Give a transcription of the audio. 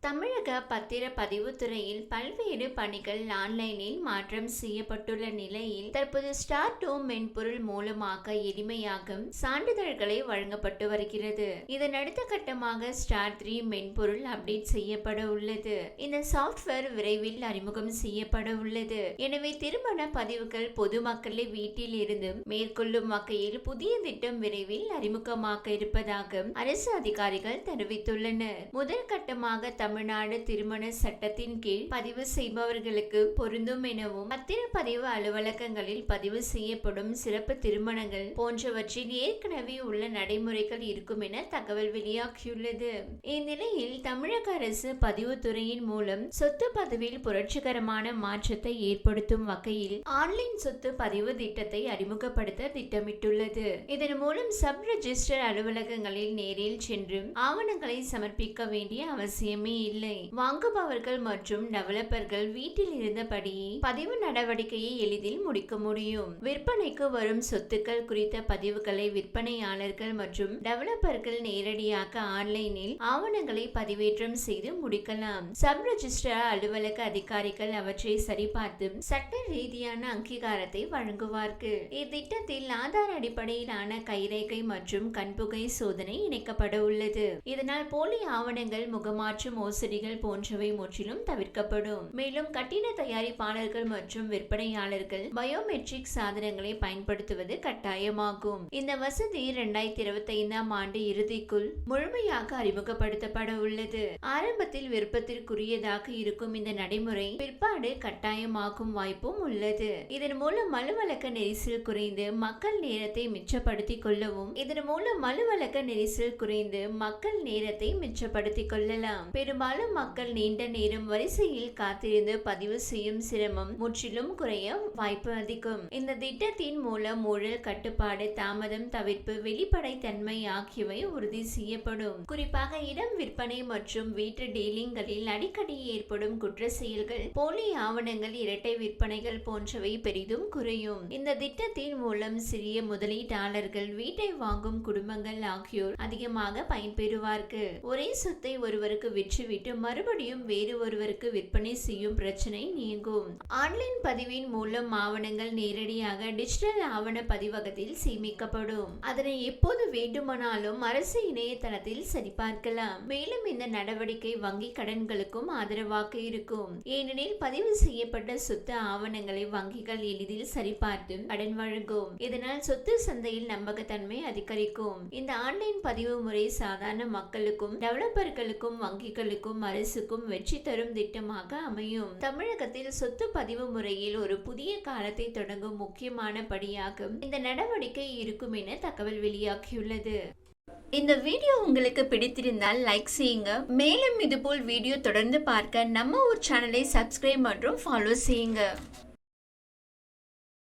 தமிழக பத்திரப்பதிவுத்துறையில் பல்வேறு பணிகள் ஆன்லைனில் மாற்றம் செய்யப்பட்டுள்ள நிலையில் தற்போது ஸ்டார் 2 மென்பொருள் மூலமாக எளிமையாக சான்றிதழ்களை வழங்கப்பட்டு வருகிறது. இதன் அடுத்த கட்டமாக ஸ்டார் 3 மென்பொருள் அப்டேட் செய்யப்பட உள்ளது. இந்த சாப்ட்வேர் விரைவில் அறிமுகம் செய்யப்பட உள்ளது. எனவே திருமண பதிவுகள் பொதுமக்களை வீட்டில் இருந்து மேற்கொள்ளும் வகையில் புதிய திட்டம் விரைவில் அறிமுகமாக இருப்பதாக அரசு அதிகாரிகள் தெரிவித்துள்ளனர். முதல் கட்டமாக தமிழ்நாடு திருமண சட்டத்தின் கீழ் பதிவு செய்பவர்களுக்கு பொருந்தும் எனவும் பத்திரப்பதிவு அலுவலகங்களில் பதிவு செய்யப்படும் சிறப்பு திருமணங்கள் போன்றவற்றில் ஏற்கனவே உள்ள நடைமுறைகள் இருக்கும் என தகவல் வெளியாகியுள்ளது. இந்நிலையில் தமிழக அரசு பதிவுத்துறையின் மூலம் சொத்து பதிவில் புரட்சிகரமான மாற்றத்தை ஏற்படுத்தும் வகையில் ஆன்லைன் சொத்து பதிவு திட்டத்தை அறிமுகப்படுத்த திட்டமிட்டுள்ளது. இதன் மூலம் சப் ரெஜிஸ்டர் அலுவலகங்களில் நேரில் சென்று ஆவணங்களை சமர்ப்பிக்க வேண்டிய அவசியமே இல்லை. வாங்குபவர்கள் மற்றும் டெவலப்பர்கள் வீட்டில் இருந்தபடியே பதிவு நடவடிக்கையை எளிதில் முடிக்க முடியும். விற்பனைக்கு வரும் சொத்துக்கள் குறித்த பதிவுகளை விற்பனையாளர்கள் மற்றும் டெவலப்பர்கள் நேரடியாக ஆன்லைனில் ஆவணங்களை பதிவேற்றம் செய்து முடிக்கலாம். சப் ரெஜிஸ்டர் அலுவலக அதிகாரிகள் அவற்றை சரிபார்த்து சட்ட ரீதியான அங்கீகாரத்தை வழங்குவார்கள். இத்திட்டத்தில் ஆதார் அடிப்படையிலான கைரேகை மற்றும் கண்புகை சோதனை இணைக்கப்பட உள்ளது. இதனால் போலி ஆவணங்கள், முகமாற்று மோசடிகள் போன்றவை முற்றிலும் தவிர்க்கப்படும். மேலும் கட்டிட தயாரிப்பாளர்கள் மற்றும் விற்பனையாளர்கள் பயோமெட்ரிக் சாதனங்களை பயன்படுத்துவது கட்டாயமாகும். இந்த வசதி 2025ஆம் ஆண்டு இறுதிக்குள் முழுமையாக அறிமுகப்படுத்தப்பட உள்ளது. ஆரம்பத்தில் விருப்பத்திற்குரியதாக இருக்கும் இந்த நடைமுறை பிற்பாடு கட்டாயமாகும் வாய்ப்பும் உள்ளது. இதன் மூலம் அலுவலக நெரிசல் குறைந்து மக்கள் நேரத்தை மிச்சப்படுத்திக் கொள்ளலாம். பெரும்பாலும் மக்கள் நீண்ட நேரம் வரிசையில் காத்திருந்து பதிவு செய்யும் சிரமம் முற்றிலும் குறைய வாய்ப்பு அதிகம். இந்த திட்டத்தின் மூலம் ஊழல் கட்டுப்பாடு, தாமதம் தவிர்ப்பு, வெளிப்படைத்தன்மை ஆகியவை உறுதி செய்யப்படும். குறிப்பாக இடம் விற்பனை மற்றும் வீட்டு டீலிங்களில் அடிக்கடி ஏற்படும் குற்ற செயல்கள், போலி ஆவணங்கள், இரட்டை விற்பனைகள் போன்றவை பெரிதும் குறையும். இந்த திட்டத்தின் மூலம் சிறிய முதலீட்டாளர்கள், வீட்டை வாங்கும் குடும்பங்கள் ஆகியோர் அதிகமாக பயன்பெறுவார்கள். ஒரே சொத்தை ஒருவருக்கு விற்றுவிட்டு மறுபடியும் வேறு ஒருவருக்கு விற்பனை செய்யும் பிரச்சனை நீங்கும். ஆன்லைன் பதிவின் மூலம் ஆவணங்கள் நேரடியாக டிஜிட்டல் ஆவண பதிவகத்தில் சேமிக்கப்படும். அதனை எப்போது வேண்டுமானாலும் அரசு இணையதளத்தில் சரிபார்க்கலாம். மேலும் இந்த நடவடிக்கை வங்கி கடன்களுக்கும் ஆதரவாக இருக்கும். ஏனெனில் பதிவு செய்யப்பட்ட சொத்து ஆவணங்களை வங்கிகள் எளிதில் சரிபார்த்து கடன் வழங்கும். இதனால் சொத்து சந்தையில் நம்பகத்தன்மை அதிகரிக்கும். இந்த ஆன்லைன் பதிவு முறை சாதாரண மக்களுக்கும் டெவலப்பர்களுக்கும் வங்கிகளுக்கும் அரசுக்கும் வெற்றி தரும் திட்டமாக அமையும். தமிழகத்தில் சொத்து பதிவு முறையில் ஒரு புதிய காலத்தை தொடங்கும் முக்கியமான படியாக இந்த நடவடிக்கை இருக்கும் என தகவல் வெளியாகியுள்ளது. இந்த வீடியோ உங்களுக்கு பிடித்திருந்தால் லைக் செய்யுங்க. மேலும் இதுபோல் வீடியோ தொடர்ந்து பார்க்க நம்ம ஒரு சேனலை சப்ஸ்கிரைப் மற்றும் ஃபாலோ செய்யுங்க.